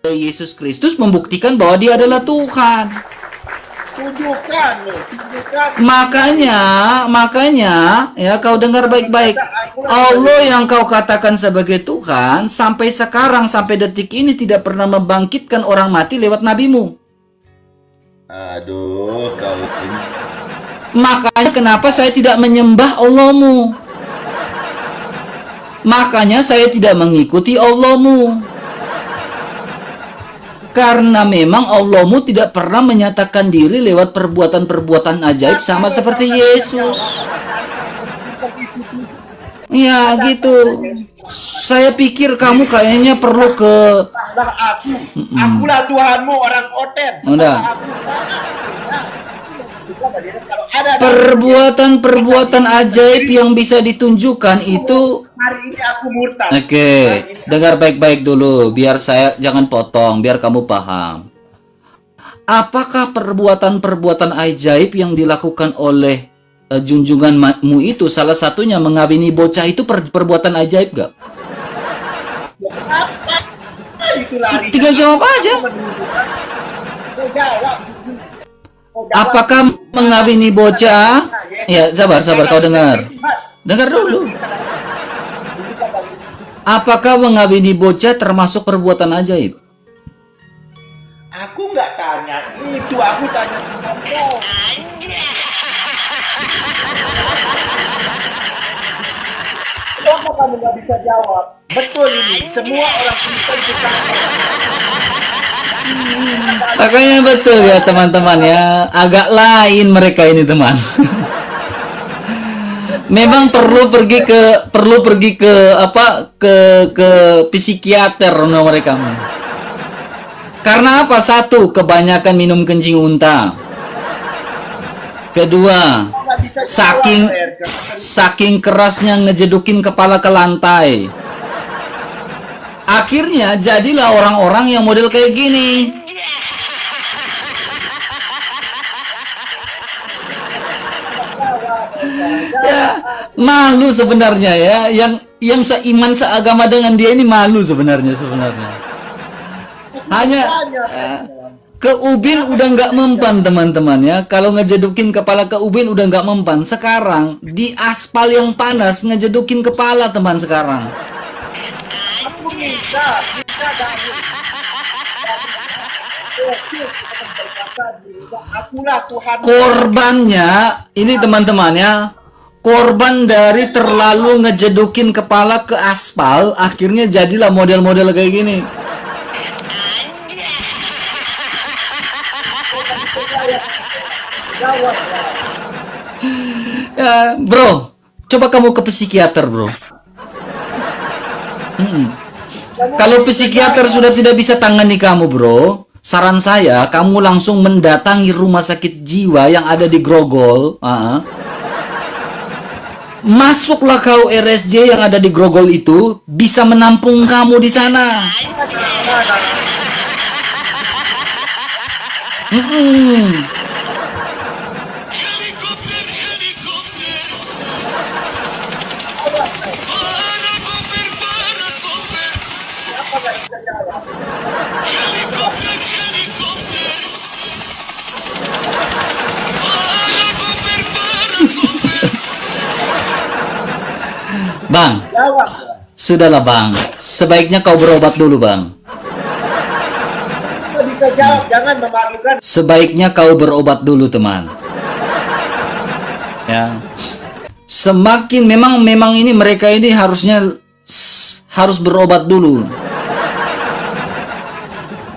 Yesus Kristus membuktikan bahwa dia adalah Tuhan. Tunjukkan. Makanya ya, kau dengar baik-baik. Allah yang kau katakan sebagai Tuhan sampai sekarang, sampai detik ini tidak pernah membangkitkan orang mati lewat nabimu. Aduh, kau ini. Makanya kenapa saya tidak menyembah Allahmu? Makanya saya tidak mengikuti Allahmu. Karena memang Allahmu tidak pernah menyatakan diri lewat perbuatan-perbuatan ajaib sama seperti Yesus. Ya gitu. Saya pikir kamu kayaknya perlu ke... Akulah Tuhanmu, orang Oten. Udah. Perbuatan-perbuatan ajaib yang bisa ditunjukkan itu... Hari ini aku murtad. Oke, dengar baik-baik dulu, biar saya jangan potong, biar kamu paham. Apakah perbuatan-perbuatan ajaib yang dilakukan oleh junjunganmu itu, salah satunya mengawini bocah, itu perbuatan ajaib gak? Tinggal jawab aja. Apakah mengawini bocah? Ya, sabar, kau dengar. Dengar dulu. Apakah mengawini bocah termasuk perbuatan ajaib? Aku nggak tanya itu, aku tanya kamu. Kenapa kamu nggak bisa jawab? Betul ini, semua orang Kristen kita. Makanya betul ya teman-teman ya, agak lain mereka ini teman. Memang perlu pergi ke apa ke psikiater mereka. Karena apa? Satu, kebanyakan minum kencing unta. Kedua, saking kerasnya ngejedukin kepala ke lantai. Akhirnya jadilah orang-orang yang model kayak gini. Ya, malu sebenarnya ya, yang seiman seagama dengan dia ini malu sebenarnya. Hanya ke ubin udah nggak mempan teman-teman ya. Kalau ngejedukin kepala ke ubin udah nggak mempan. Sekarang di aspal yang panas ngejedukin kepala teman sekarang. Korbannya ini teman-teman ya, korban dari terlalu ngejedukin kepala ke aspal, akhirnya jadilah model-model kayak gini. Ya, bro, coba kamu ke psikiater, bro. Kalau psikiater sudah tidak bisa tangani kamu, bro, saran saya kamu langsung mendatangi rumah sakit jiwa yang ada di Grogol. Masuklah kau RSJ yang ada di Grogol itu, bisa menampung kamu di sana. Bang, sudahlah bang, sebaiknya kau berobat dulu bang. Bisa jawab, jangan memalukan. Sebaiknya kau berobat dulu teman. Ya, semakin memang ini mereka ini harus berobat dulu.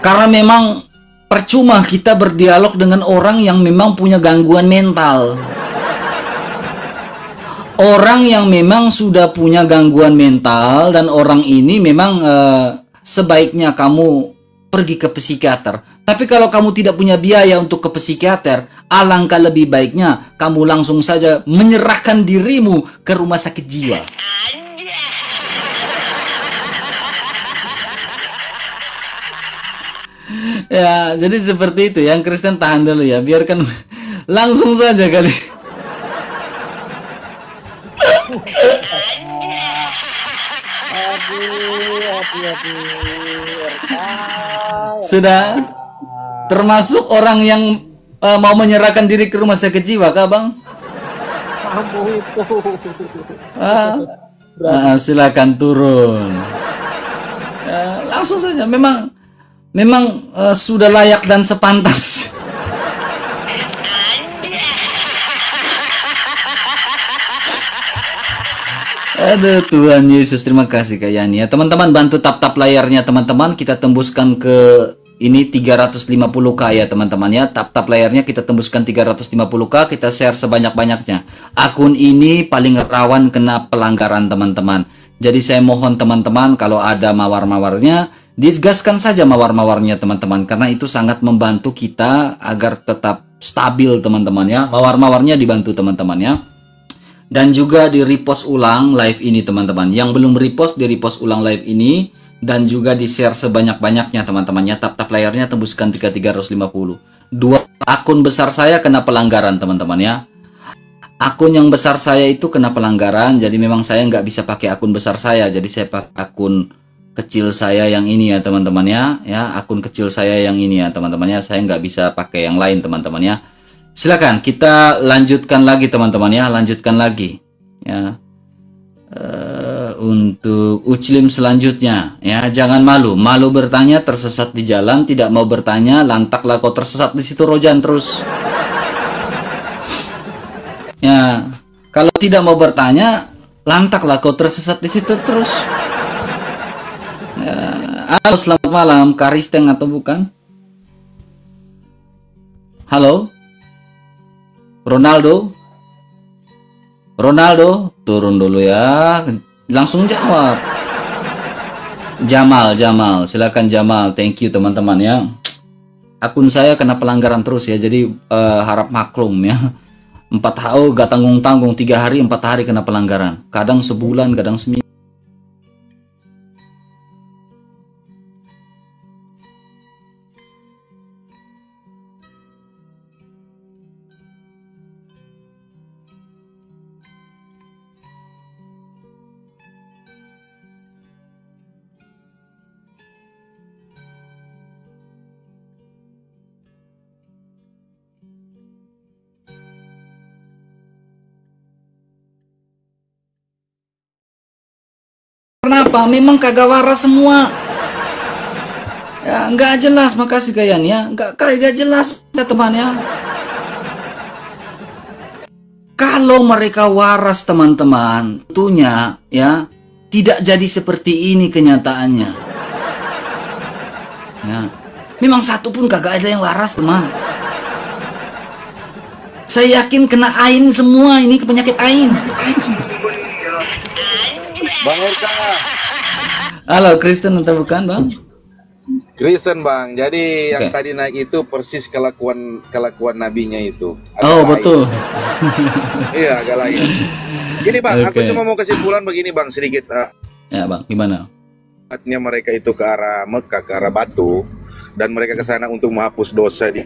Karena memang percuma kita berdialog dengan orang yang memang punya gangguan mental. Orang yang memang sudah punya gangguan mental dan orang ini memang sebaiknya kamu pergi ke psikiater. Tapi kalau kamu tidak punya biaya untuk ke psikiater, alangkah lebih baiknya kamu langsung saja menyerahkan dirimu ke rumah sakit jiwa. Ya, jadi seperti itu. Yang Kristen tahan dulu ya, biarkan langsung saja kali. Sudah termasuk orang yang mau menyerahkan diri ke rumah sakit jiwa kah, Bang? Kamu itu. Silakan turun. Langsung saja, memang sudah layak dan sepantas. Aduh Tuhan Yesus, terima kasih Kak Yani ya. Teman-teman bantu tap-tap layarnya teman-teman, kita tembuskan ke ini 350k ya teman-teman ya. Tap-tap layarnya kita tembuskan 350k, kita share sebanyak-banyaknya. Akun ini paling rawan kena pelanggaran teman-teman. Jadi saya mohon teman-teman kalau ada mawar-mawarnya, digaskan saja mawar-mawarnya teman-teman, karena itu sangat membantu kita agar tetap stabil teman-teman ya. Mawar-mawarnya dibantu teman-teman ya. Dan juga di repost ulang live ini teman-teman. Yang belum repost, di repost ulang live ini. Dan juga di share sebanyak-banyaknya teman-teman ya. Tap-tap layarnya tembuskan 350. Dua akun besar saya kena pelanggaran teman-teman ya. Akun yang besar saya itu kena pelanggaran. Jadi memang saya nggak bisa pakai akun besar saya. Jadi saya pakai akun kecil saya yang ini ya teman-teman ya. Akun kecil saya yang ini ya teman-teman ya. Saya nggak bisa pakai yang lain teman-teman ya. Silakan kita lanjutkan lagi teman-teman ya, lanjutkan lagi ya. Untuk Uclim selanjutnya ya, jangan malu bertanya, tersesat di jalan, tidak mau bertanya, lantaklah kau tersesat di situ rojan terus. Ya, kalau tidak mau bertanya, lantaklah kau tersesat di situ terus. Ya, halo selamat malam, Karisteng atau bukan? Halo? Ronaldo, turun dulu ya. Langsung jawab. Jamal, silakan Jamal. Thank you teman-teman ya. Akun saya kena pelanggaran terus ya. Jadi harap maklum ya. 4 tahun gak tanggung-tanggung, 3 hari 4 hari kena pelanggaran. Kadang sebulan, kadang seminggu. Kenapa? Memang kagak waras semua. Ya, nggak jelas, makasih Gayan ya. Kagak jelas ya teman ya. Kalau mereka waras teman-teman, tentunya ya tidak jadi seperti ini kenyataannya. Ya. Memang satu pun kagak ada yang waras teman. Saya yakin kena ain semua ini, penyakit ain. Bang Erka. Halo, Kristen atau bukan, Bang? Kristen, Bang. Jadi yang Okay. tadi naik itu persis kelakuan nabinya itu. Oh, betul. Iya, agak lain. Gini, Bang, aku Okay. cuma mau kesimpulan begini, Bang, sedikit. Ya, Bang, gimana? Artinya mereka itu ke arah Mekah, ke arah Batu, dan mereka ke sana untuk menghapus dosa di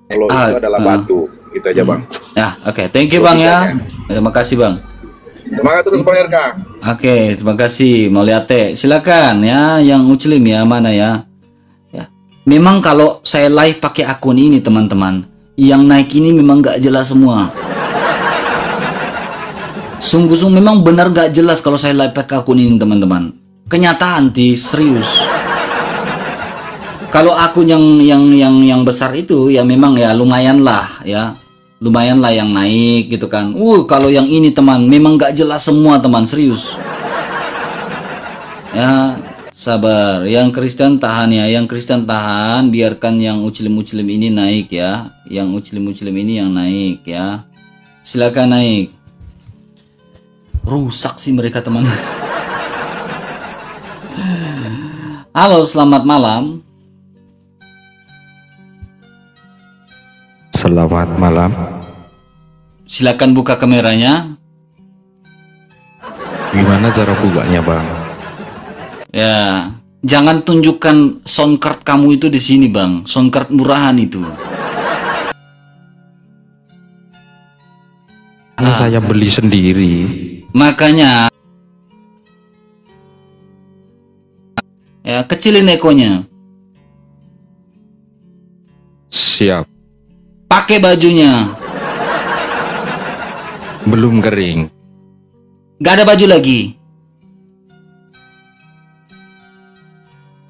kalau itu adalah batu. Itu aja, Bang. Ya, oke. Thank you, Bang ya. Terima kasih, Bang. Semangat terus, Bang Erka. Oke, terima kasih. Mau lihat teh? Silakan ya, yang Uclim ya, mana ya? Ya. Memang kalau saya live pakai akun ini, teman-teman, yang naik ini memang nggak jelas semua. Sungguh-sungguh memang benar nggak jelas kalau saya live pakai akun ini, teman-teman. Kenyataan serius. Kalau akun yang besar itu ya memang ya lumayan lah ya. Lumayan lah yang naik gitu kan. Kalau yang ini teman memang nggak jelas semua teman, serius. Ya, sabar. Yang Kristen tahan ya, yang Kristen tahan, biarkan yang Uclim-Uclim ini naik ya. Yang Uclim-Uclim ini yang naik ya. Silakan naik. Rusak sih mereka teman. Halo, selamat malam. Selamat malam. Silakan buka kameranya. Gimana cara bukanya, Bang? Ya, jangan tunjukkan sound card kamu itu di sini, Bang. Sound card murahan itu. Ini saya beli sendiri. Makanya Ya, kecilin ekonya. Siap. Pakai bajunya. Belum kering. Gak ada baju lagi.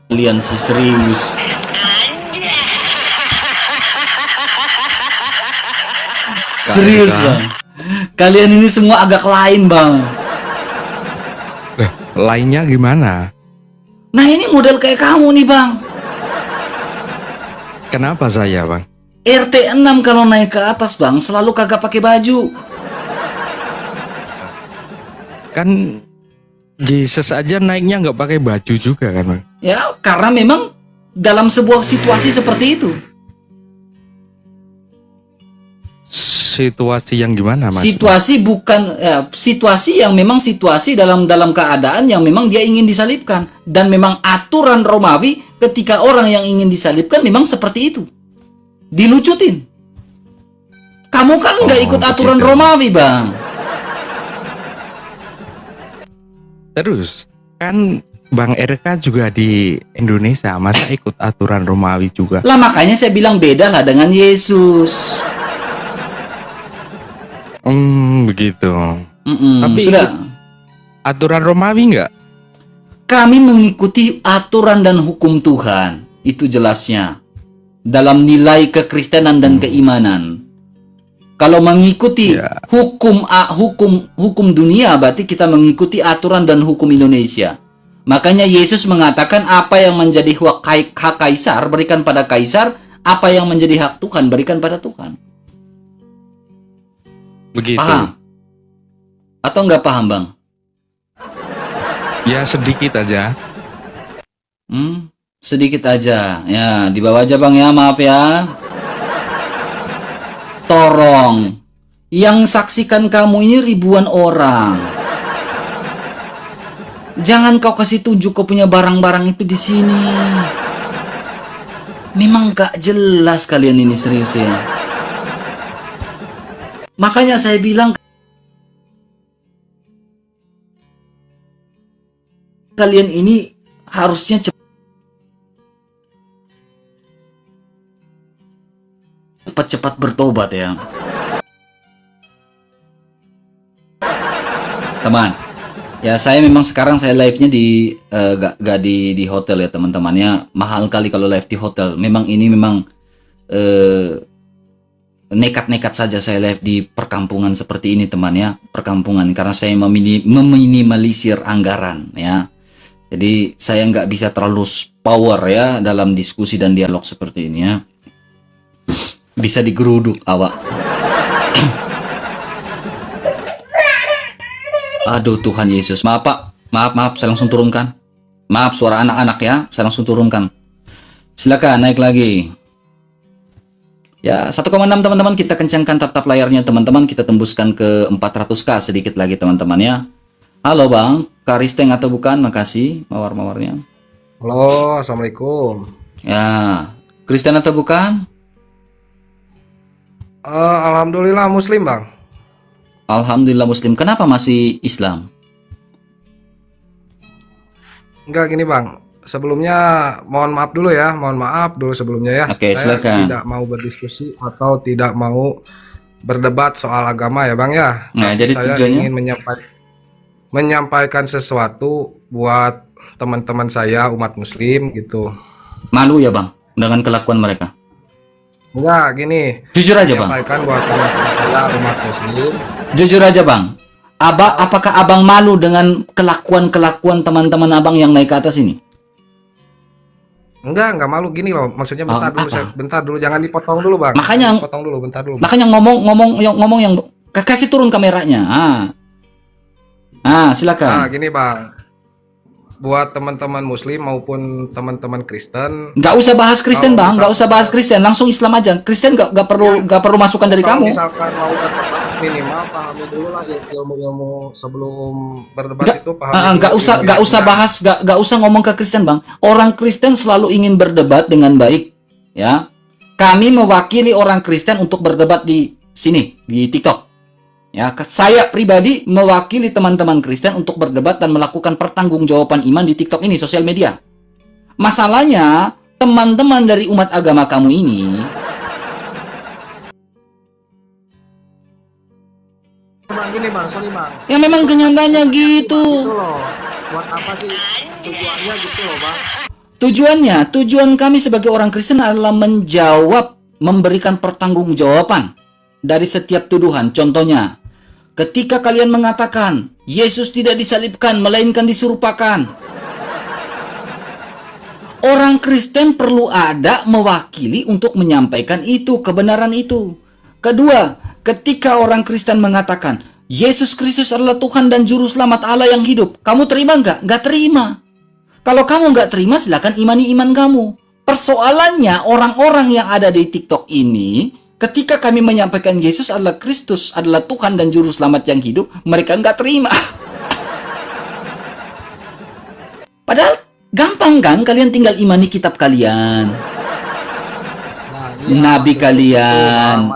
Kalian sih serius. Serius bang. Kalian ini semua agak lain bang. Lainnya gimana? Nah ini model kayak kamu nih bang. Kenapa saya, Bang? RT 6 kalau naik ke atas bang selalu kagak pakai baju. Kan Jesus aja naiknya nggak pakai baju juga kan, Bang? Ya karena memang dalam sebuah situasi seperti itu. Situasi yang gimana, Mas? Situasi bukan ya, situasi yang memang situasi dalam keadaan yang memang dia ingin disalibkan, dan memang aturan Romawi ketika orang yang ingin disalibkan memang seperti itu, dilucutin. Kamu kan nggak ikut aturan begitu. Romawi bang. Terus kan Bang RK juga di Indonesia, masa ikut aturan Romawi juga? Lah makanya saya bilang beda lah dengan Yesus. Begitu. Tapi sudah. Aturan Romawi nggak? Kami mengikuti aturan dan hukum Tuhan, itu jelasnya dalam nilai kekristenan dan keimanan. Kalau mengikuti hukum dunia, berarti kita mengikuti aturan dan hukum Indonesia. Makanya Yesus mengatakan apa yang menjadi hak Kaisar berikan pada Kaisar, apa yang menjadi hak Tuhan berikan pada Tuhan. Begitu. Paham? Atau nggak paham bang? Ya sedikit aja. Sedikit aja. Ya, di bawah aja bang ya, maaf ya. Torong. Yang saksikan kamu ini ribuan orang. Jangan kau kasih tunjuk kau punya barang-barang itu di sini. Memang gak jelas kalian ini, serius ya. Makanya saya bilang kalian ini harusnya cepat-cepat bertobat ya. Teman, ya saya memang sekarang saya live-nya di gak di hotel ya teman-temannya. Mahal kali kalau live di hotel. Memang ini memang nekat-nekat saja saya live di perkampungan seperti ini teman ya, perkampungan, karena saya meminimalisir anggaran ya. Jadi saya nggak bisa terlalu power ya dalam diskusi dan dialog seperti ini ya. Bisa digeruduk awak. Aduh Tuhan Yesus, maaf Pak, maaf saya langsung turunkan. Maaf suara anak-anak ya, saya langsung turunkan. Silakan naik lagi. Ya, 1,6 teman-teman, kita kencangkan tap-tap layarnya teman-teman, kita tembuskan ke 400k sedikit lagi teman-teman ya. Halo Bang, Karisteng atau bukan? Makasih mawar-mawarnya. Halo, Assalamualaikum. Ya, Kristen atau bukan? Alhamdulillah Muslim Bang. Alhamdulillah Muslim. Kenapa masih Islam? Enggak gini Bang, sebelumnya mohon maaf dulu ya, mohon maaf dulu sebelumnya ya. Oke, saya silakan. tidak mau berdiskusi atau tidak mau berdebat soal agama ya Bang ya. Nah, Tapi jadi saya tujuannya? ingin menyampaikan sesuatu buat teman-teman saya umat Muslim gitu. Malu ya Bang dengan kelakuan mereka? Enggak gini. Jujur aja Bang. Menyampaikan buat teman-teman saya umat Muslim. Jujur aja Bang. Apakah Abang malu dengan kelakuan teman-teman Abang yang naik ke atas ini? Enggak malu gini loh. Maksudnya bentar dulu, apa? bentar dulu, jangan dipotong dulu Bang. Makanya- potong dulu, bentar dulu. Makanya ngomong yang kasih turun kameranya. Silakan. Nah, gini Bang. Buat teman-teman Muslim maupun teman-teman Kristen, Nggak usah bahas Kristen Kalau Bang, nggak misalkan- usah bahas Kristen, langsung Islam aja. Kristen nggak perlu masukan dari kalau kamu. misalkan mau berdebat minimal pahami dulu lah ilmu-ilmu sebelum berdebat Nggak, itu pahami. nggak dulu usah ilmu-ilmunya. bahas, nggak usah ngomong ke Kristen Bang. Orang Kristen selalu ingin berdebat dengan baik, ya. Kami mewakili orang Kristen untuk berdebat di sini di TikTok. Ya, saya pribadi mewakili teman-teman Kristen untuk berdebat dan melakukan pertanggungjawaban iman di TikTok ini, sosial media. Masalahnya, teman-teman dari umat agama kamu ini, Bang, gini bang, sorry bang. yang memang kenyataannya gitu. Gitu loh. Buat apa sih tujuannya gitu loh bang? Tujuan kami sebagai orang Kristen adalah memberikan pertanggungjawaban dari setiap tuduhan. Contohnya, ketika kalian mengatakan Yesus tidak disalibkan, melainkan diserupakan, orang Kristen perlu ada mewakili untuk menyampaikan itu, kebenaran itu. Kedua, ketika orang Kristen mengatakan Yesus Kristus adalah Tuhan dan Juru Selamat Allah yang hidup, kamu terima nggak? Nggak terima. Kalau kamu nggak terima, silakan imani iman kamu. Persoalannya, orang-orang yang ada di TikTok ini, ketika kami menyampaikan Yesus adalah Kristus, adalah Tuhan dan Juru Selamat yang hidup, mereka nggak terima. Padahal gampang kan, kalian tinggal imani kitab kalian, nabi kalian.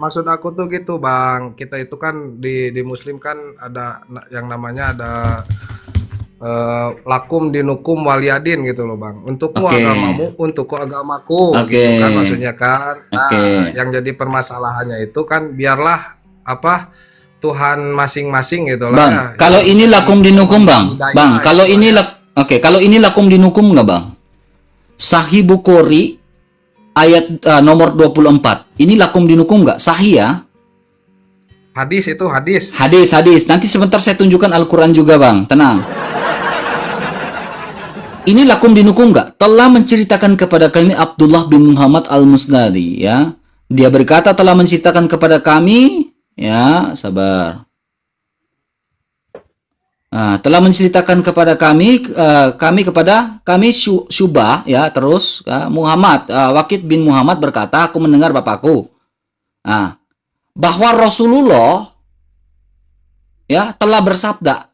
Maksud aku tuh gitu bang. Kita itu kan di Muslim kan ada yang namanya ada lakum dinukum waliyadin gitu loh bang. Untukmu agamamu, untukku agamaku. Gitu kan maksudnya kan. Nah, yang jadi permasalahannya itu kan biarlah apa Tuhan masing-masing gitu lah. Bang, ya. kalau ini lakum dinukum bang, kalau ini kalau ini lakum dinukum nggak bang? Sahih Bukhari ayat nomor 24. Ini lakum dinukum nggak? Sahih ya? Hadis itu hadis. Hadis. Nanti sebentar saya tunjukkan Al-Quran juga bang. Tenang. Ini lakum dinukum nggak? Telah menceritakan kepada kami Abdullah bin Muhammad al-Musnadi ya. Dia berkata telah menceritakan kepada kami ya, sabar. Telah menceritakan kepada kami Syubah ya, terus Muhammad Waqid bin Muhammad berkata, aku mendengar bapakku bahwa Rasulullah ya telah bersabda,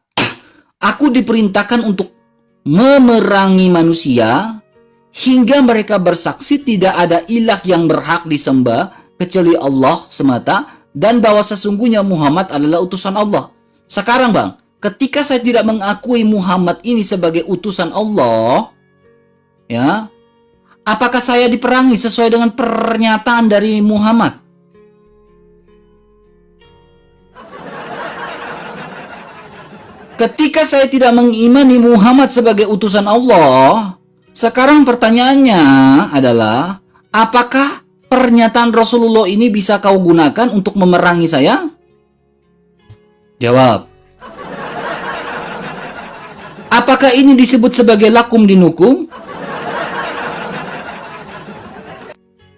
aku diperintahkan untuk memerangi manusia hingga mereka bersaksi tidak ada ilah yang berhak disembah kecuali Allah semata dan bahwa sesungguhnya Muhammad adalah utusan Allah. Sekarang bang, ketika saya tidak mengakui Muhammad ini sebagai utusan Allah, ya, apakah saya diperangi sesuai dengan pernyataan dari Muhammad? Ketika saya tidak mengimani Muhammad sebagai utusan Allah, sekarang pertanyaannya adalah, apakah pernyataan Rasulullah ini bisa kau gunakan untuk memerangi saya? Jawab. Apakah ini disebut sebagai lakum dinukum?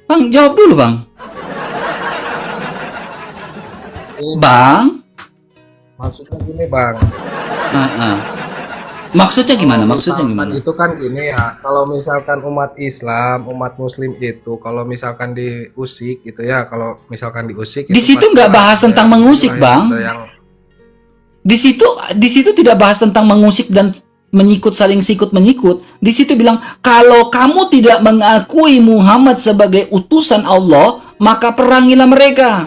Bang, jawab dulu bang. Bang? Maksudnya gini bang. Maksudnya gimana? Maksudnya gimana? Itu kan gini ya, kalau misalkan umat Islam, umat Muslim itu, kalau misalkan diusik gitu ya, kalau misalkan diusik. Di situ nggak bahas tentang mengusik bang. Di situ tidak bahas tentang mengusik dan menyikut, saling sikut menyikut. Di situ bilang, kalau kamu tidak mengakui Muhammad sebagai utusan Allah, maka perangilah mereka.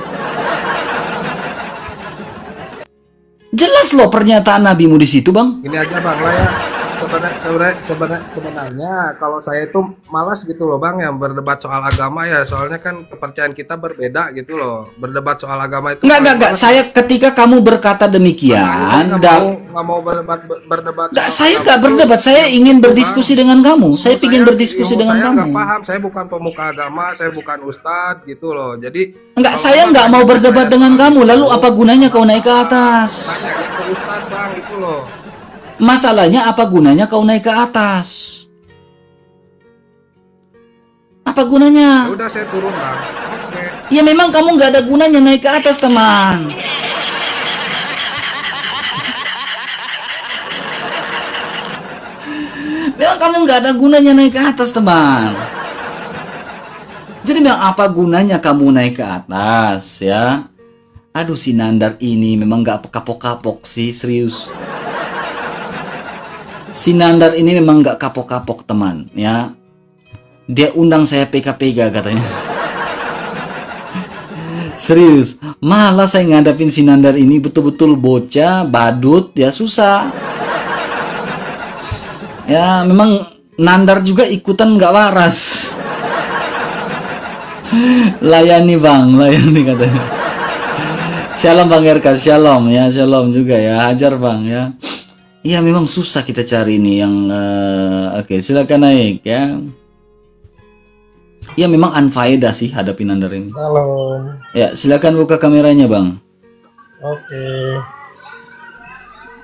Jelas loh pernyataan nabimu di situ bang. Ini aja bang lah ya. Sebenarnya kalau saya itu malas gitu loh bang yang berdebat soal agama ya, soalnya kan kepercayaan kita berbeda gitu loh. Berdebat soal agama itu enggak. Saya ketika kamu berkata demikian, nggak mau berdebat. Saya nggak berdebat. Saya ingin berdiskusi dengan kamu. Saya ingin berdiskusi dengan kamu. Saya nggak paham. Saya bukan pemuka agama. Saya bukan ustadz gitu loh. Jadi enggak, saya nggak mau berdebat dengan kamu. Lalu apa gunanya kau naik ke atas? Ke ustadz bang gitu loh. Masalahnya apa gunanya kau naik ke atas? Apa gunanya? Ya udah saya turun bang. Oke. Ya memang kamu nggak ada gunanya naik ke atas teman. Memang kamu nggak ada gunanya naik ke atas teman. Jadi memang apa gunanya kamu naik ke atas ya? Aduh si Nandar ini memang nggak kapok-kapok sih, serius. Si Nandar ini memang nggak kapok-kapok teman ya. Dia undang saya PK-PK katanya. Serius, malah saya ngadapin si Nandar ini betul-betul bocah, badut ya, susah. Ya memang Nandar juga ikutan nggak waras. Layani bang, layani katanya. Shalom Bang RK, shalom ya, shalom juga ya, hajar bang ya. Iya memang susah kita cari ini yang oke, silakan naik ya. Iya memang unfaedah sih hadapin Nandar ini. Halo. Ya silakan buka kameranya bang. Oke.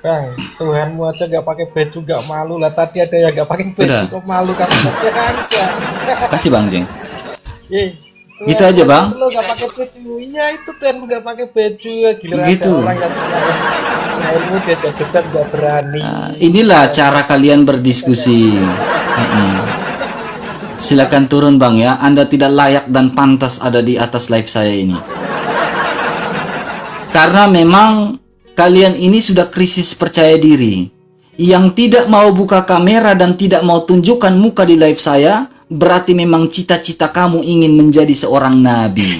Bang, Tuhanmu aja gak pakai baju gak malu lah. Tadi ada yang gak pakai baju kok malu kan? Kasih bang Jeng. Gitu aja bang. Lo gak pakai baju, iya itu Tuhanmu gak pakai baju. Giliran gitu. Ada orang yang punya ilmu diajak debat gak berani. Nah, inilah cara kalian berdiskusi. Silakan turun bang ya. Anda tidak layak dan pantas ada di atas live saya ini. Karena memang kalian ini sudah krisis percaya diri. Yang tidak mau buka kamera dan tidak mau tunjukkan muka di live saya, berarti memang cita-cita kamu ingin menjadi seorang nabi.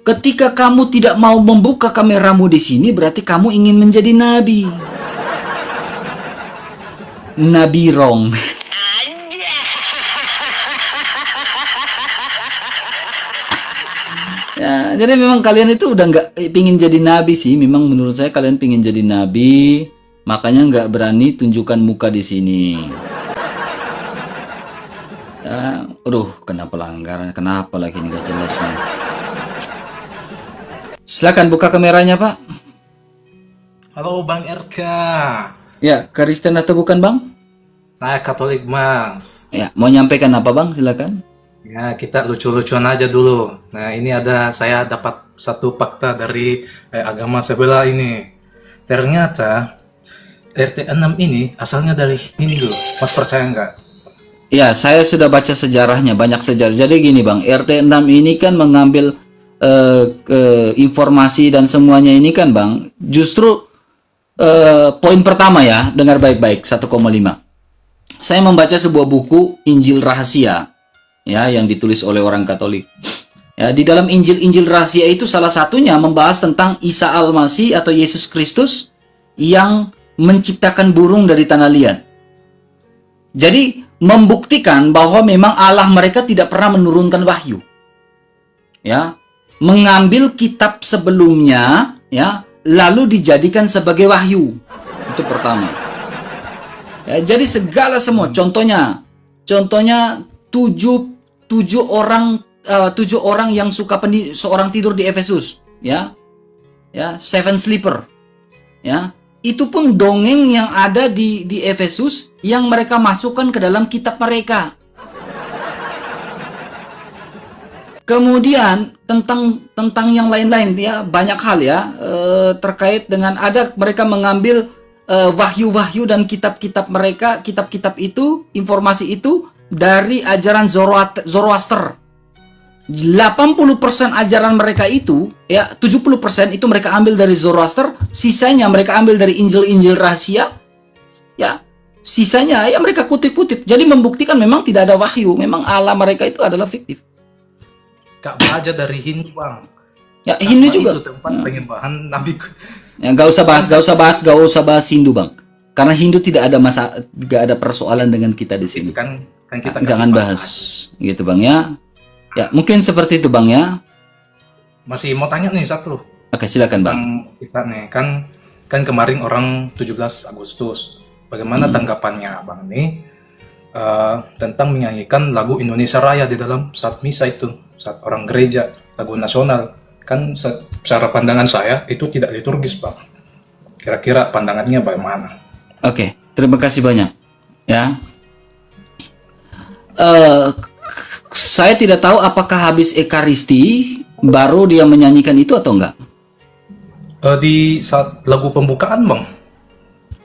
Ketika kamu tidak mau membuka kameramu di sini, berarti kamu ingin menjadi nabi. Nabi Rong. Ya, jadi memang kalian itu udah nggak pingin jadi nabi sih. Memang menurut saya kalian pingin jadi nabi, makanya nggak berani tunjukkan muka di sini. Ya, aduh, kenapa langgaran? Kenapa lagi ini nggak jelas nih? Silakan buka kameranya Pak. Halo Bang RK. Ya, Kristen atau bukan Bang? Saya Katolik Mas. Ya, mau nyampaikan apa Bang? Silakan. Ya, kita lucu-lucuan aja dulu. Nah, ini saya dapat satu fakta dari agama sebelah ini. Ternyata RT 6 ini asalnya dari Hindu. Mas percaya nggak? Ya, saya sudah baca sejarahnya, banyak sejarah. Jadi gini Bang, RT 6 ini kan mengambil informasi dan semuanya ini kan Bang. Justru poin pertama ya, dengar baik-baik, 1,5. Saya membaca sebuah buku Injil Rahasia. Ya, yang ditulis oleh orang Katolik. Ya, di dalam Injil Rahasia itu salah satunya membahas tentang Isa Al-Masih atau Yesus Kristus yang menciptakan burung dari tanah liat. Jadi membuktikan bahwa memang Allah mereka tidak pernah menurunkan wahyu. Ya, mengambil kitab sebelumnya ya, lalu dijadikan sebagai wahyu. Itu pertama. Ya, jadi segala semua contohnya tujuh orang yang suka seorang tidur di Efesus, ya, seven sleeper, ya, itu pun dongeng yang ada di Efesus yang mereka masukkan ke dalam kitab mereka. Kemudian tentang yang lain-lain ya, banyak hal ya terkait dengan mereka mengambil wahyu-wahyu dan kitab-kitab mereka, kitab-kitab itu, informasi itu dari ajaran Zoroaster. 80% ajaran mereka itu, ya 70% itu mereka ambil dari Zoroaster, sisanya mereka ambil dari Injil Rahasia, ya sisanya ya mereka kutip-kutip. Jadi membuktikan memang tidak ada wahyu, memang Allah mereka itu adalah fiktif. Kak baca dari Hindu Bang. Ya Hindu juga. Itu tempat penyembahan Nabi. Ya nggak usah bahas Hindu Bang, karena Hindu tidak ada persoalan dengan kita di sini. Kan kita jangan bahas gitu Bang ya. Ya mungkin seperti itu Bang ya. Masih mau tanya nih satu. Oke silakan Bang. Kita nih kan kemarin orang 17 Agustus. Bagaimana tanggapannya Bang nih tentang menyanyikan lagu Indonesia Raya di dalam saat misa itu, saat orang gereja, lagu nasional. Kan secara pandangan saya itu tidak liturgis Bang. Kira-kira pandangannya bagaimana? Oke, terima kasih banyak ya. Saya tidak tahu apakah habis Ekaristi baru dia menyanyikan itu atau enggak. Di saat lagu pembukaan Bang.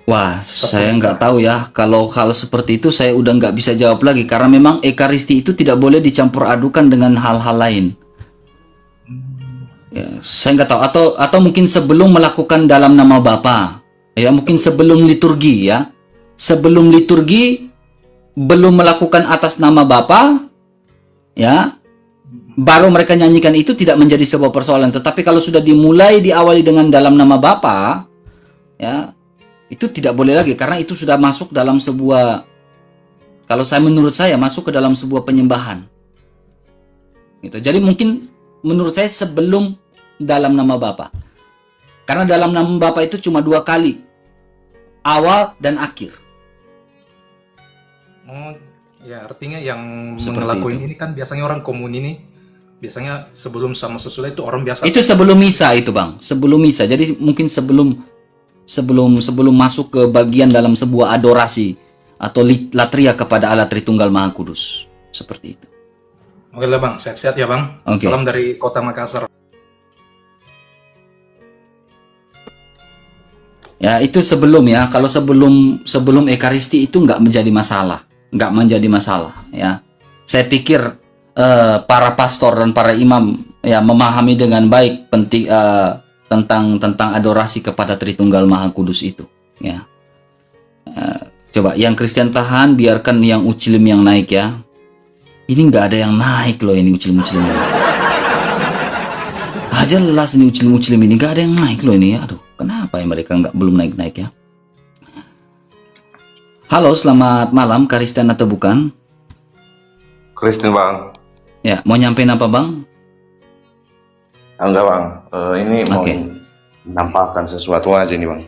Wah, saya nggak tahu ya. Kalau hal seperti itu saya udah nggak bisa jawab lagi, karena memang Ekaristi itu tidak boleh dicampur adukan dengan hal-hal lain. Ya, saya nggak tahu, atau mungkin sebelum melakukan dalam nama Bapa, ya mungkin sebelum liturgi ya, sebelum liturgi belum melakukan atas nama Bapa, ya baru mereka nyanyikan itu tidak menjadi sebuah persoalan. Tetapi kalau sudah dimulai diawali dengan dalam nama Bapa, ya itu tidak boleh lagi karena itu sudah masuk dalam sebuah, kalau menurut saya masuk ke dalam sebuah penyembahan. Gitu. Jadi mungkin menurut saya sebelum dalam nama Bapa. Karena dalam nama Bapa itu cuma 2 kali. Awal dan akhir. Oh, ya artinya yang Seperti ngelakuin itu. ini kan biasanya orang komun ini biasanya sebelum sama sesudah itu orang biasa. Itu sebelum misa itu, Bang. Sebelum misa. Jadi mungkin sebelum masuk ke bagian dalam sebuah adorasi atau latria kepada Allah Tritunggal Maha Kudus. Seperti itu. Oke lah Bang, sehat-sehat ya Bang. Oke. Salam dari Kota Makassar. Ya, itu sebelum ya. Kalau sebelum Ekaristi itu nggak menjadi masalah. Nggak menjadi masalah ya. Saya pikir para pastor dan para imam ya memahami dengan baik penting tentang adorasi kepada Tritunggal Maha Kudus itu ya. Coba yang Kristen tahan, biarkan yang Ucilim yang naik ya. Ini nggak ada yang naik loh, ini Ucilim-Ucilim. Jelas ini Ucilim-Ucilim ini nggak ada yang naik loh ini. Aduh, kenapa ya mereka belum naik-naik ya? Halo, selamat malam, Kristen atau bukan? Kristen Bang. Ya, mau nyampein apa Bang? Enggak Bang, ini mau Oke. menampakkan sesuatu aja nih Bang.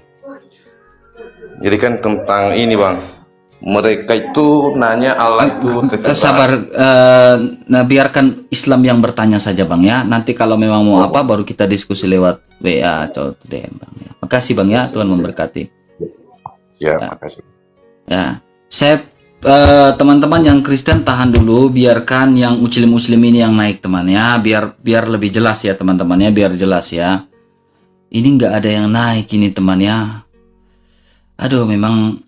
Jadi kan tentang ini Bang, mereka itu nanya Allah itu Sabar, nah biarkan Islam yang bertanya saja Bang ya. Nanti kalau memang mau apa baru kita diskusi lewat WA atau DM Bang ya. Makasih Bang ya, Tuhan memberkati. Ya, Ya. makasih. Ya, saya teman-teman yang Kristen tahan dulu, biarkan yang Ucilim-Ucilim ini yang naik teman ya, biar lebih jelas ya teman-teman ya, biar jelas ya. Ini nggak ada yang naik ini teman ya. Aduh, memang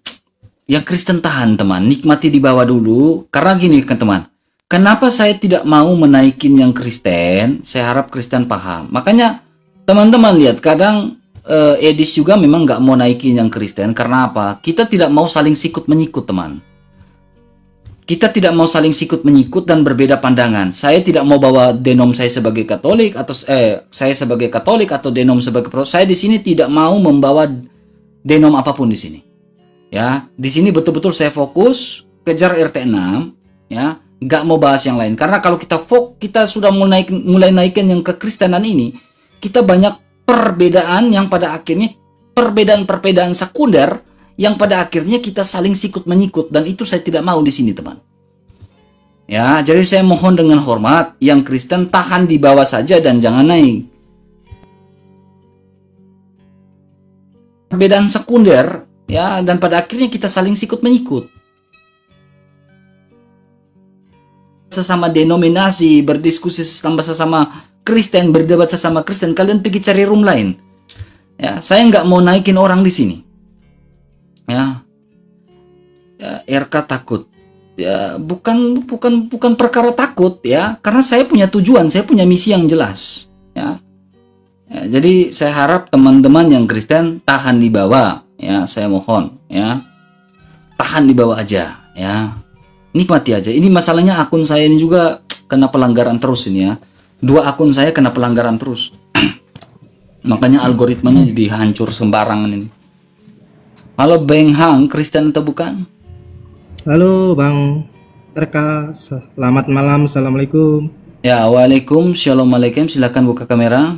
yang Kristen tahan teman, nikmati di bawah dulu. Karena gini kan teman, kenapa saya tidak mau menaikin yang Kristen? Saya harap Kristen paham. Makanya teman-teman lihat, kadang Edis juga memang nggak mau naikin yang Kristen. Karena apa? Kita tidak mau saling sikut menyikut teman. Kita tidak mau saling sikut menyikut dan berbeda pandangan. Saya tidak mau bawa denom saya sebagai Katolik atau saya sebagai Katolik atau denom sebagai Protestan. Saya di sini tidak mau membawa denom apapun di sini. Ya, di sini betul-betul saya fokus kejar RT 6 ya, nggak mau bahas yang lain. Karena kalau kita sudah mulai naikkan yang kekristenan ini, kita banyak perbedaan yang pada akhirnya perbedaan sekunder yang pada akhirnya kita saling sikut menyikut, dan itu saya tidak mau di sini teman. Ya, jadi saya mohon dengan hormat yang Kristen tahan di bawah saja dan jangan naik. Perbedaan sekunder ya, dan pada akhirnya kita saling sikut menyikut. Sesama denominasi, berdiskusi sesama Kristen, berdebat sesama Kristen, kalian pergi cari room lain. Ya, saya nggak mau naikin orang di sini. Ya, RK takut. Ya, bukan perkara takut ya, karena saya punya tujuan, saya punya misi yang jelas. Ya, jadi saya harap teman-teman yang Kristen tahan di bawah. Ya, saya mohon ya, tahan di bawah aja ya, nikmati aja. Ini masalahnya akun saya ini juga kena pelanggaran terus ini ya. 2 akun saya kena pelanggaran terus. Makanya algoritmanya jadi hancur sembarangan ini. Halo Bang Hang, Kristen atau bukan? Halo Bang RK, selamat malam, assalamualaikum. Ya, waalaikum, shalom alaikum. Silakan buka kamera.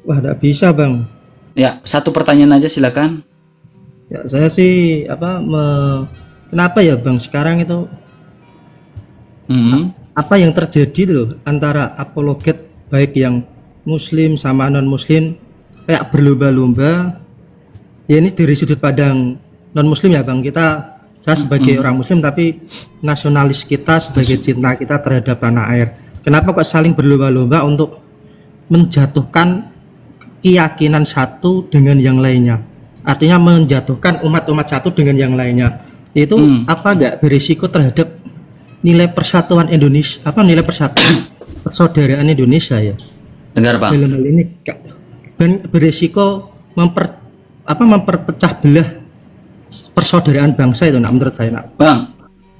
Wah, tidak bisa Bang. Ya, satu pertanyaan aja silakan. Ya, saya sih kenapa ya Bang sekarang itu apa yang terjadi itu loh antara apologet baik yang Muslim sama non Muslim kayak berlomba-lomba. Ya ini dari sudut pandang non Muslim ya Bang, saya sebagai orang Muslim tapi nasionalis kita sebagai cinta kita terhadap tanah air. Kenapa kok saling berlomba-lomba untuk menjatuhkan keyakinan satu dengan yang lainnya? Artinya menjatuhkan umat-umat satu dengan yang lainnya. Itu apa nggak berisiko terhadap nilai persatuan Indonesia, nilai persaudaraan Indonesia ya? Dengar Bang. Dalam hal ini dan berisiko memperpecah belah persaudaraan bangsa itu menurut saya. Bang,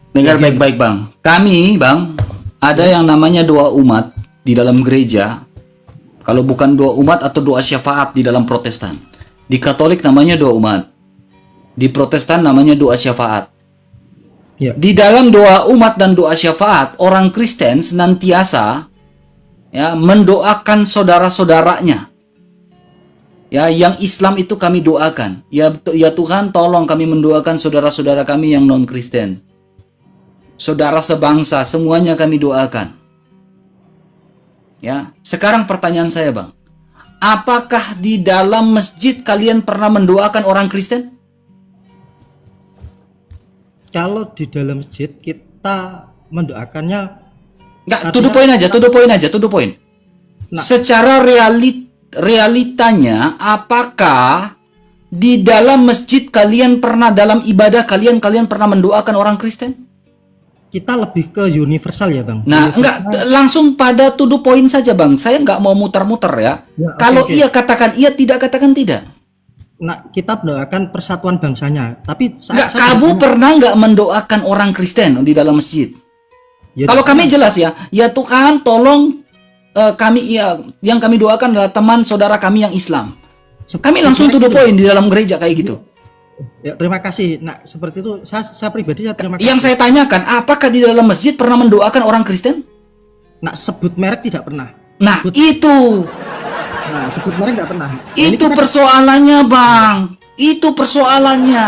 dengar baik-baik Bang. Kami Bang, ada yang namanya 2 umat di dalam gereja, kalau bukan doa umat atau doa syafaat di dalam Protestan. Di Katolik namanya doa umat. Di Protestan namanya doa syafaat. Ya. Di dalam doa umat dan doa syafaat, orang Kristen senantiasa ya mendoakan saudara-saudaranya. Ya, yang Islam itu kami doakan. Ya Tuhan, tolong kami mendoakan saudara-saudara kami yang non-Kristen. Saudara sebangsa, semuanya kami doakan. Ya, sekarang pertanyaan saya, Bang. Apakah di dalam masjid kalian pernah mendoakan orang Kristen? Kalau di dalam masjid kita mendoakannya Enggak, to the point aja. Nah, secara realitanya, apakah di dalam masjid kalian pernah, dalam ibadah kalian pernah mendoakan orang Kristen? kita lebih ke universal ya, Bang. Nah, enggak, langsung pada to the point saja, Bang. Saya enggak mau muter-muter ya. Kalau okay. iya katakan iya, tidak katakan tidak. Nah, kita mendoakan persatuan bangsanya. Tapi kamu pernah nggak mendoakan orang Kristen di dalam masjid? Ya, kalau kami jelas ya Tuhan, tolong kami yang kami doakan adalah teman saudara kami yang Islam. Kami langsung to the point di dalam gereja kayak gitu. Ya, terima kasih. Nah, seperti itu saya pribadi ya terima kasih. Yang saya tanyakan, apakah di dalam masjid pernah mendoakan orang Kristen? Nah, sebut merek tidak pernah. Nah, sebut merek tidak pernah. Itu persoalannya, Bang. Itu persoalannya.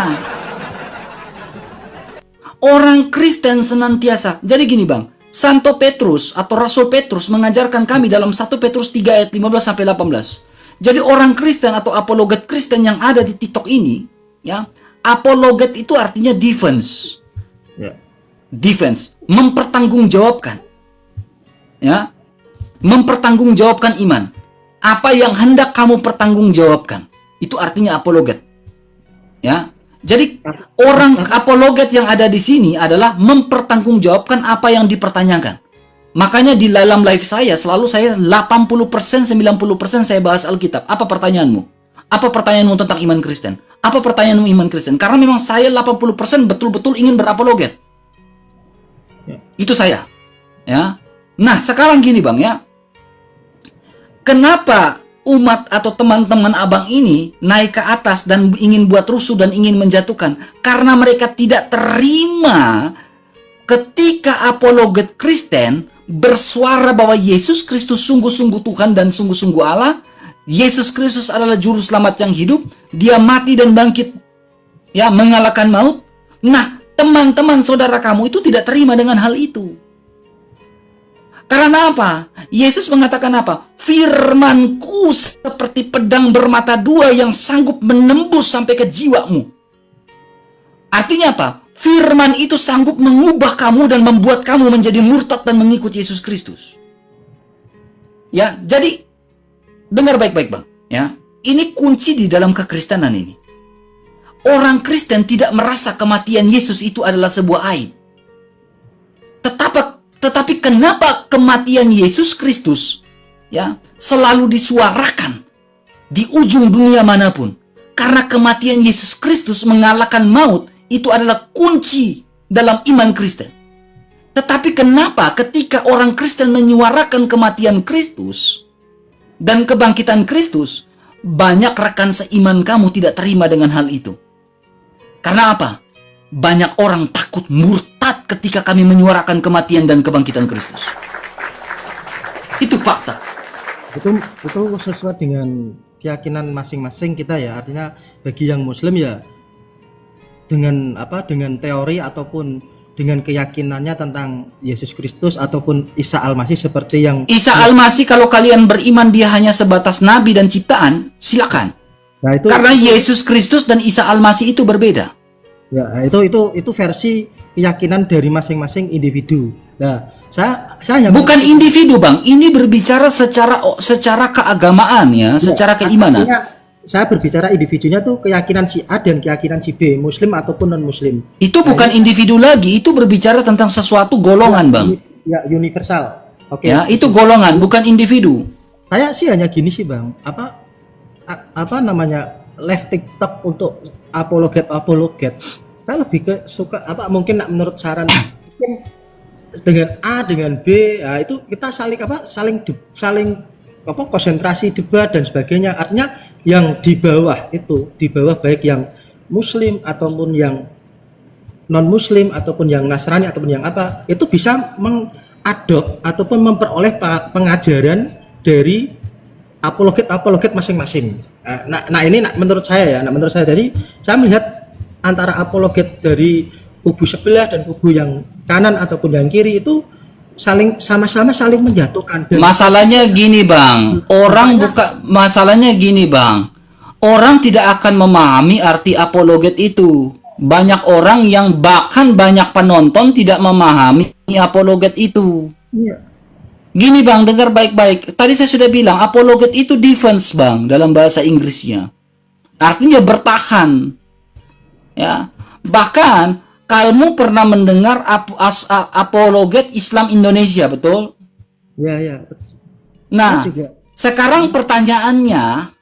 Orang Kristen senantiasa. Jadi gini, Bang. Santo Petrus atau Rasul Petrus mengajarkan kami dalam 1 Petrus 3 ayat 15 sampai 18. Jadi orang Kristen atau apologet Kristen yang ada di TikTok ini, ya, apologet itu artinya defense. Ya. Defense, mempertanggungjawabkan. Ya. Mempertanggungjawabkan iman. Apa yang hendak kamu pertanggungjawabkan, itu artinya apologet. Ya. Jadi orang apologet yang ada di sini adalah mempertanggungjawabkan apa yang dipertanyakan. Makanya di dalam live saya selalu saya 80% 90% saya bahas Alkitab. Apa pertanyaanmu? Apa pertanyaanmu tentang iman Kristen? Apa pertanyaanmu iman Kristen? Karena memang saya 80% betul-betul ingin berapologet. Ya. Itu saya. Ya. Nah, sekarang gini, Bang, ya. Kenapa umat atau teman-teman abang ini naik ke atas dan ingin buat rusuh dan ingin menjatuhkan? Karena mereka tidak terima ketika apologet Kristen bersuara bahwa Yesus Kristus sungguh-sungguh Tuhan dan sungguh-sungguh Allah. Yesus Kristus adalah juru selamat yang hidup. Dia mati dan bangkit, ya, mengalahkan maut. Nah, teman-teman saudara kamu itu tidak terima dengan hal itu. Karena apa? Yesus mengatakan apa? Firmanku seperti pedang bermata dua yang sanggup menembus sampai ke jiwamu. Artinya apa? Firman itu sanggup mengubah kamu dan membuat kamu menjadi murtad dan mengikut Yesus Kristus. Ya, jadi dengar baik-baik, Bang. Ya, ini kunci di dalam kekristenan ini. Orang Kristen tidak merasa kematian Yesus itu adalah sebuah aib. Tetapi kenapa kematian Yesus Kristus, ya, selalu disuarakan di ujung dunia manapun? Karena kematian Yesus Kristus mengalahkan maut itu adalah kunci dalam iman Kristen. Tetapi kenapa ketika orang Kristen menyuarakan kematian Kristus dan kebangkitan Kristus, banyak rekan seiman kamu tidak terima dengan hal itu? Karena apa? Banyak orang takut murtad ketika kami menyuarakan kematian dan kebangkitan Kristus. Itu fakta. Itu sesuai dengan keyakinan masing-masing kita ya. Artinya bagi yang Muslim ya dengan teori ataupun dengan keyakinannya tentang Yesus Kristus ataupun Isa Al-Masih seperti yang Isa Al-Masih, kalau kalian beriman dia hanya sebatas nabi dan ciptaan, silakan. Nah, itu, karena Yesus Kristus dan Isa Al-Masih itu berbeda. Ya, itu versi keyakinan dari masing-masing individu. Nah, saya hanya bukan individu, Bang. Ini berbicara secara keagamaan ya, secara keimanan. Saya berbicara individunya tuh keyakinan si A dan keyakinan si B, Muslim ataupun non-Muslim. Itu bukan individu lagi, itu berbicara tentang sesuatu golongan, Bang. Ya, universal. Oke. Ya, itu golongan, bukan individu. Saya sih hanya gini sih, Bang. Apa namanya? Live TikTok untuk apologet. Saya lebih ke suka mungkin menurut saran mungkin dengan A dengan B, nah itu kita saling konsentrasi debat dan sebagainya. Artinya yang di bawah baik yang Muslim ataupun yang non Muslim ataupun yang Nasrani ataupun yang apa, itu bisa mengadop ataupun memperoleh pengajaran dari apologet masing-masing. Nah ini menurut saya jadi saya melihat antara apologet dari kubu sebelah dan kubu yang kanan ataupun yang kiri itu sama-sama saling menjatuhkan. Masalahnya gini bang, orang tidak akan memahami arti apologet itu. Banyak orang yang bahkan banyak penonton tidak memahami apologet itu. Iya. Gini bang, dengar baik-baik. Tadi saya sudah bilang apologet itu defense bang dalam bahasa Inggrisnya. Artinya bertahan. Ya, bahkan kamu pernah mendengar apologet Islam Indonesia, betul? Ya. Nah, sekarang pertanyaannya,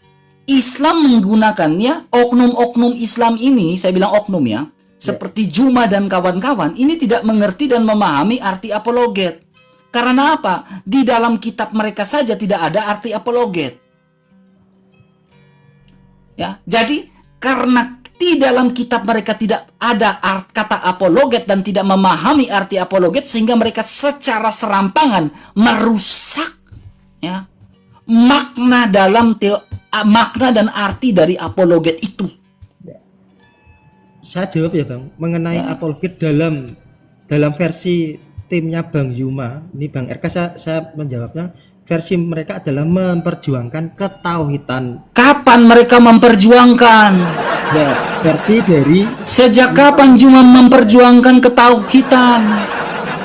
Islam menggunakannya, oknum-oknum Islam ini, saya bilang oknum ya, seperti Juma dan kawan-kawan, ini tidak mengerti dan memahami arti apologet. Karena apa? Di dalam kitab mereka saja tidak ada arti apologet. Ya, jadi karena di dalam kitab mereka tidak ada kata apologet dan tidak memahami arti apologet, sehingga mereka secara serampangan merusak ya makna dan arti dari apologet itu. Saya jawab ya bang, mengenai apologet dalam versi timnya Bang Yuma, ini Bang RK, saya menjawabnya, versi mereka adalah memperjuangkan ketauhidan. Kapan mereka memperjuangkan? Ya, versi dari sejak kapan Juma memperjuangkan ketauhidan?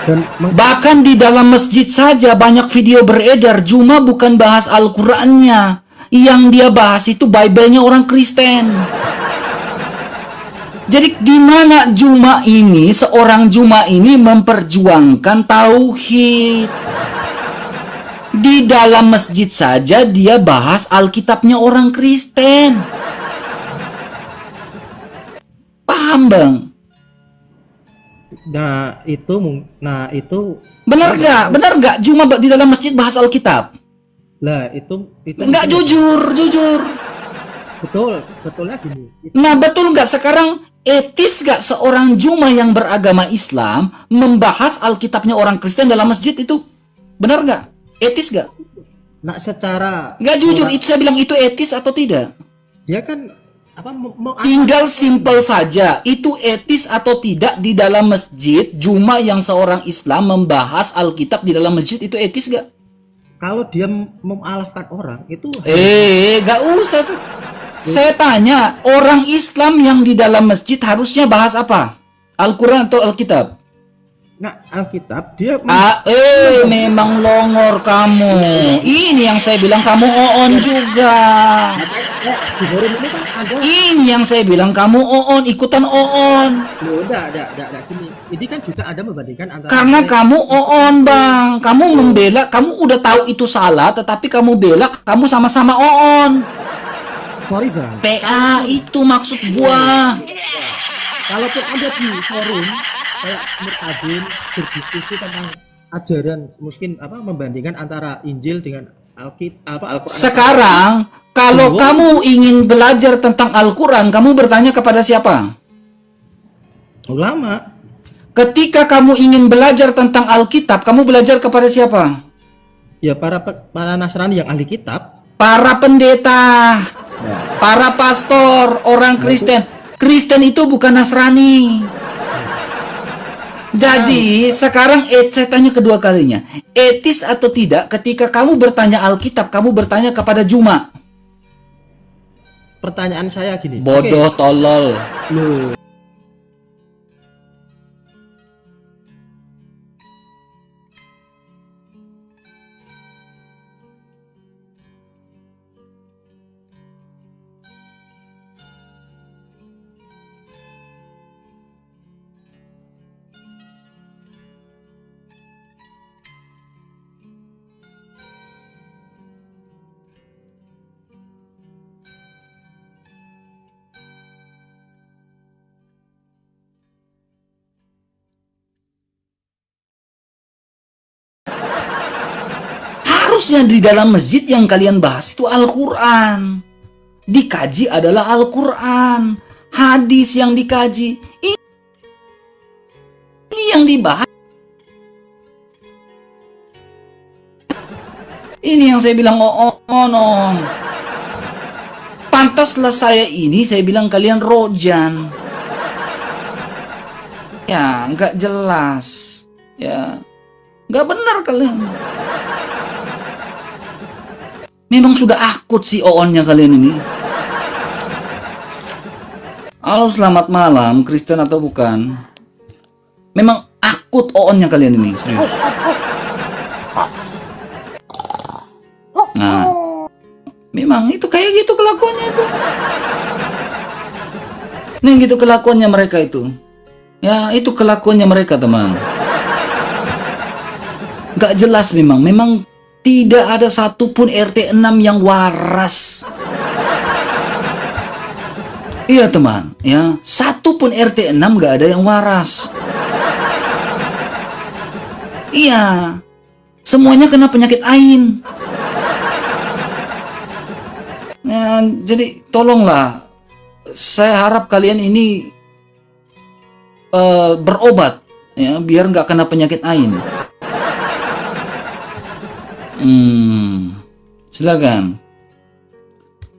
Dan bahkan di dalam masjid saja banyak video beredar, Juma bukan bahas Al-Qur'annya. Yang dia bahas itu Bible-nya orang Kristen. Jadi di mana seorang Juma ini memperjuangkan tauhid? Di dalam masjid saja dia bahas Alkitabnya orang Kristen. Paham bang? Nah itu benar gak Juma di dalam masjid bahas Alkitab? Lah itu nggak jujur. Betulnya gini. Nah betul nggak sekarang? Etis gak seorang Juma yang beragama Islam membahas Alkitabnya orang Kristen dalam masjid itu? Benar gak? Etis gak? Nah secara nggak jujur, itu saya bilang itu etis atau tidak? Dia kan tinggal simpel saja, itu etis atau tidak di dalam masjid Juma yang seorang Islam membahas Alkitab di dalam masjid, itu etis gak? Kalau dia memalafkan orang itu gak usah tuh. Saya tanya, orang Islam yang di dalam masjid harusnya bahas apa? Al-Quran atau Alkitab? Nah, Alkitab dia memang longor kamu. Ini yang saya bilang kamu oon juga. Ini yang saya bilang kamu oon, ikutan oon. Udah gini. Ini kan juga ada membandingkan antara. Karena kamu oon bang, kamu membela, kamu udah tahu itu salah, tetapi kamu bela, kamu sama-sama oon. Sorry bang. PA itu maksud gua. Kalaupun ada di forum kayak Murtadin berdiskusi tentang ajaran mungkin membandingkan antara Injil dengan Al-Quran. Sekarang kalau kamu ingin belajar tentang Al-Quran, kamu bertanya kepada siapa? Ulama. Ketika kamu ingin belajar tentang Alkitab, kamu belajar kepada siapa? Ya para Nasrani yang ahli kitab. Para pendeta, para pastor, orang Kristen. Kristen itu bukan Nasrani. Jadi sekarang saya tanya kedua kalinya, etis atau tidak ketika kamu bertanya Alkitab, kamu bertanya kepada Juma? Pertanyaan saya gini. Bodoh, tolol. Loh. Harusnya di dalam masjid yang kalian bahas itu Al-Quran. Dikaji adalah Al-Quran. Hadis yang dikaji. Ini yang dibahas. Ini yang saya bilang no. Pantaslah saya bilang kalian rojan. Ya, nggak jelas. Ya, nggak benar kalian. Memang sudah akut si Oonnya kalian ini. Halo, selamat malam, Kristen atau bukan? Memang akut Oonnya kalian ini, serius. Nah, memang itu kayak gitu kelakuannya itu. Nih gitu kelakuannya mereka itu. Ya, itu kelakuannya mereka, teman. Gak jelas memang tidak ada satupun RT 6 yang waras. Iya, teman, ya. Satupun RT 6 gak ada yang waras. Iya. Semuanya kena penyakit ain. Ya, jadi tolonglah, saya harap kalian ini berobat, ya, biar nggak kena penyakit ain. Silakan.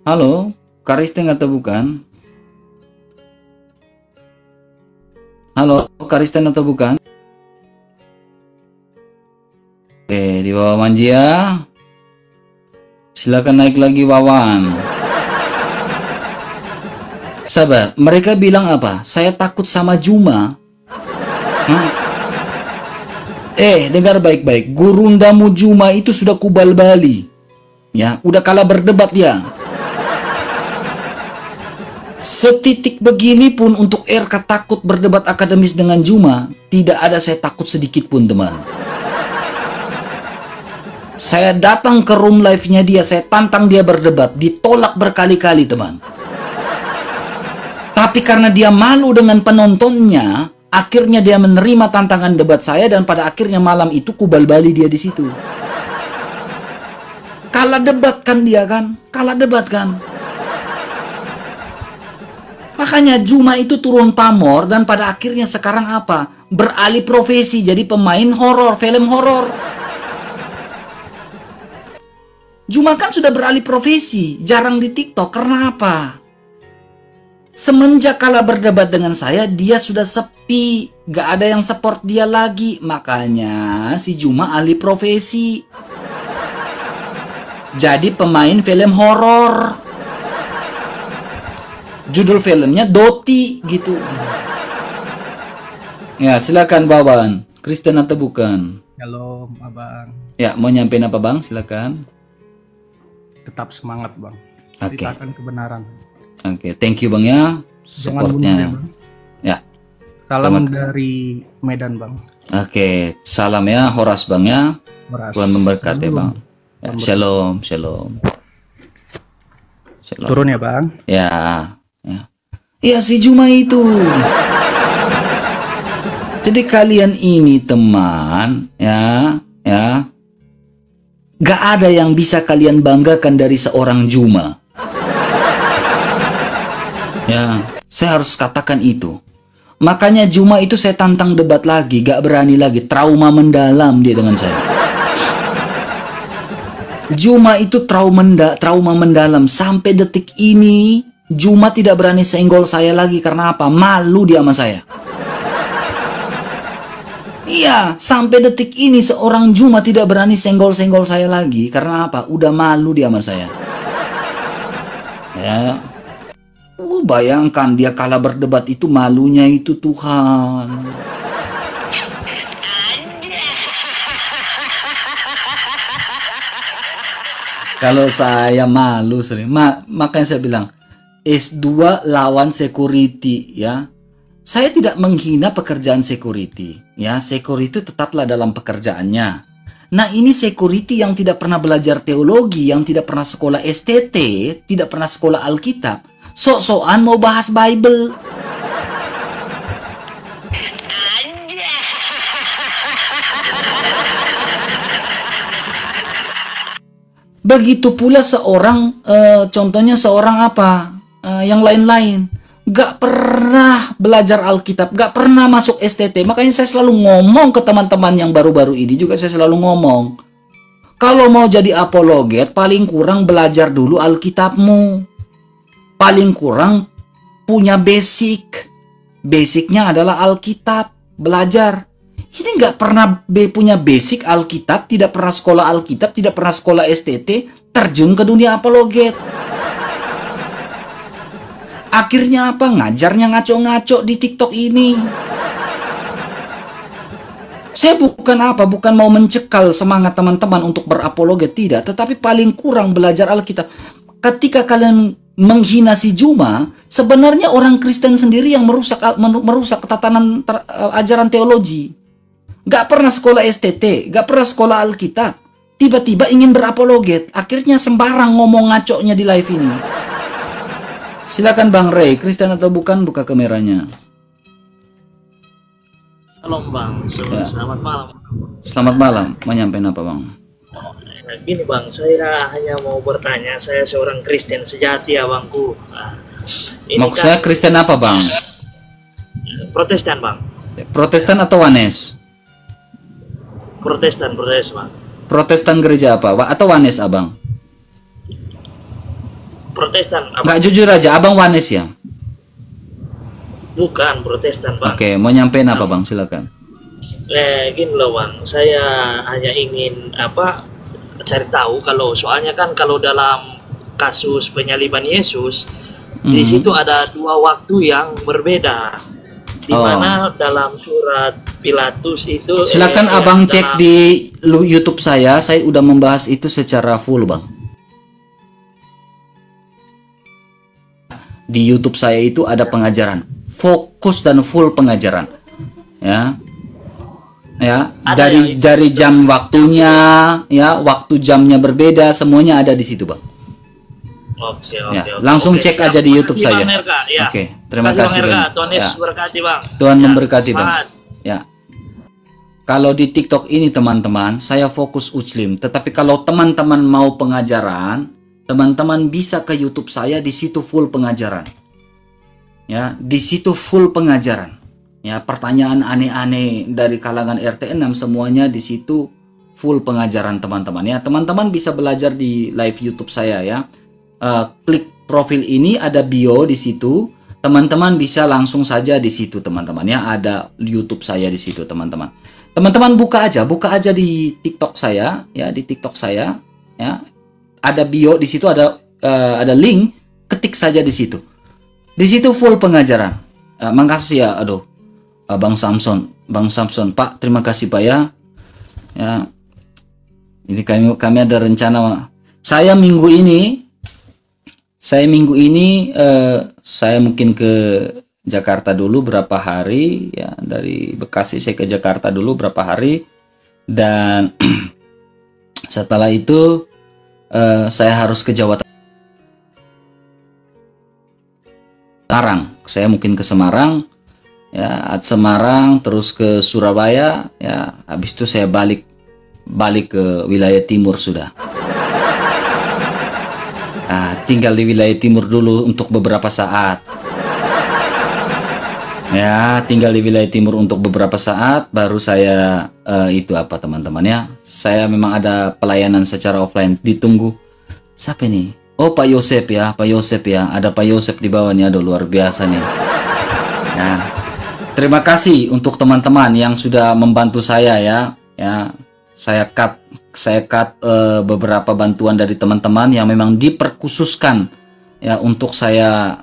Halo, Karisten atau bukan? Halo, Karisten atau bukan? Oke, di bawah Manjia. Silakan naik lagi Wawan. Sabar, mereka bilang apa? Saya takut sama Juma. Hah? Dengar baik-baik. Gurundamu Juma itu sudah kubal bali. Ya, udah kalah berdebat ya. Setitik begini pun untuk RK takut berdebat akademis dengan Juma, tidak ada saya takut sedikit pun, teman. Saya datang ke room live-nya dia, saya tantang dia berdebat, ditolak berkali-kali, teman. Tapi karena dia malu dengan penontonnya, akhirnya dia menerima tantangan debat saya, dan pada akhirnya malam itu kubal bali dia di situ. Kalah debat kan dia kan? Kalah debat kan? Makanya Juma itu turun pamor, dan pada akhirnya sekarang apa? Beralih profesi jadi pemain horor, film horor. Juma kan sudah beralih profesi, jarang di TikTok. Karena apa? Semenjak kalah berdebat dengan saya, dia sudah sepi. Gak ada yang support dia lagi. Makanya si Juma alih profesi. Jadi pemain film horor. Judul filmnya Doti gitu. Ya, silakan Wawan. Kristen atau bukan? Halo, Abang. Ya, mau nyampein apa, Bang? Silakan. Tetap semangat, Bang. Oke. Ceritakan kebenaran. Oke, thank you, Bang, ya. Supportnya. Ya. Salam dari Medan, Bang. Oke, salam ya Horas, Bang, ya. Horas. Tuhan memberkati, Bang. Ya, shalom, shalom. Shalom. Turun ya, Bang. Ya. Iya, si Juma itu. Jadi kalian ini teman, ya. Gak ada yang bisa kalian banggakan dari seorang Juma. Ya, saya harus katakan itu. Makanya Juma itu saya tantang debat lagi, gak berani lagi. Trauma mendalam dia dengan saya. Juma itu trauma mendalam. Sampai detik ini, Juma tidak berani senggol saya lagi. Karena apa? Malu dia sama saya. Iya, sampai detik ini seorang Juma tidak berani senggol-senggol saya lagi. Karena apa? Udah malu dia sama saya. Ya. Bayangkan dia kalah berdebat itu, malunya itu, Tuhan. Kalau saya malu sering. Makanya saya bilang S2 lawan security, ya. Saya tidak menghina pekerjaan security, ya. Security tetaplah dalam pekerjaannya. Nah, ini security yang tidak pernah belajar teologi, yang tidak pernah sekolah STT, tidak pernah sekolah Alkitab, sok-sokan mau bahas Bible. Begitu pula seorang, contohnya seorang apa, yang lain-lain, gak pernah belajar Alkitab, gak pernah masuk STT. Makanya saya selalu ngomong ke teman-teman yang baru-baru ini juga, saya selalu ngomong, kalau mau jadi apologet, paling kurang belajar dulu Alkitabmu. Paling kurang punya basic. Basicnya adalah Alkitab, belajar. Ini nggak pernah punya basic Alkitab, tidak pernah sekolah Alkitab, tidak pernah sekolah STT, terjun ke dunia apologet. Akhirnya apa? Ngajarnya ngaco-ngaco di TikTok ini. Saya bukan mau mencekal semangat teman-teman untuk berapologet, tidak. Tetapi paling kurang belajar Alkitab. Ketika kalian menghina si Juma, sebenarnya orang Kristen sendiri yang merusak tatanan ajaran teologi. Gak pernah sekolah STT, gak pernah sekolah Alkitab, tiba-tiba ingin berapologet, akhirnya sembarang ngomong ngaco-nya di live ini. Silakan Bang Ray, Kristen atau bukan, buka kameranya. Shalom Bang, selamat malam. Selamat malam, mau nyampein apa Bang? Gini Bang, saya hanya mau bertanya, saya seorang Kristen sejati ya Bangku. Maksudnya Kristen apa Bang? Protestan Bang. Protestan atau Wanes? Protestan Bang. Protestan gereja apa? Atau Wanes Abang? Protestan Abang. Nggak jujur aja, Abang Wanes ya? Bukan, Protestan Bang. Oke, mau nyampein apa Bang? Silakan. Gini loh Bang, saya hanya ingin cari tahu, kalau soalnya kan kalau dalam kasus penyaliban Yesus, di situ ada 2 waktu yang berbeda, di mana dalam surat Pilatus itu. Silakan Abang cek di YouTube saya udah membahas itu secara full Bang. Di YouTube saya itu ada pengajaran, fokus dan full pengajaran, ya. Dari jam waktunya, ya, waktu jamnya berbeda, semuanya ada di situ Bang. Oke. Langsung cek aja di YouTube saya. Ya. Oke, terima kasih Bang. Tuhan Yesus berkati Bang. Tuhan memberkati Bang. Ya. Kalau di TikTok ini teman-teman, saya fokus Uclim. Tetapi kalau teman-teman mau pengajaran, teman-teman bisa ke YouTube saya, di situ full pengajaran. Ya, di situ full pengajaran. Ya, pertanyaan aneh-aneh dari kalangan RT6 semuanya di situ full pengajaran teman-teman ya. Teman-teman bisa belajar di live YouTube saya ya. Klik profil ini, ada bio di situ. Teman-teman bisa langsung saja di situ teman-teman ya. Ada YouTube saya di situ teman-teman. Teman-teman buka aja di TikTok saya ya, di TikTok saya ya. Ada bio di situ, ada link, ketik saja di situ. Di situ full pengajaran. Makasih ya, Bang Samson, Pak, terima kasih Pak ya. Ya, ini kami ada rencana. Saya minggu ini saya mungkin ke Jakarta dulu berapa hari ya, dari Bekasi saya ke Jakarta dulu berapa hari, dan setelah itu saya harus ke Jawa Semarang. Saya mungkin ke Semarang. Ya, Semarang terus ke Surabaya ya, habis itu saya balik ke wilayah timur sudah. Tinggal di wilayah timur dulu untuk beberapa saat ya, tinggal di wilayah timur untuk beberapa saat baru saya itu apa teman-teman ya, saya memang ada pelayanan secara offline. Ditunggu siapa nih? Oh, Pak Yosep ya, ada Pak Yosep di bawah nih, luar biasa nih ya. Terima kasih untuk teman-teman yang sudah membantu saya ya. Saya cut beberapa bantuan dari teman-teman yang memang diperkhususkan ya untuk saya.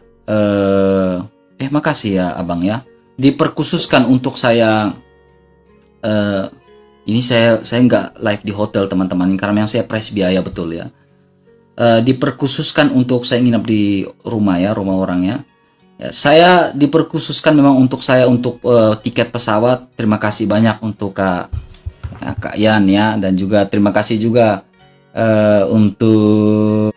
Makasih ya Abang ya. Diperkhususkan untuk saya. Ini saya nggak live di hotel teman-teman, karena yang saya price biaya betul ya. Diperkhususkan untuk saya nginap di rumah ya, rumah orang ya. Saya diperkhususkan memang untuk tiket pesawat. Terima kasih banyak untuk Kak Yan ya, dan juga terima kasih juga untuk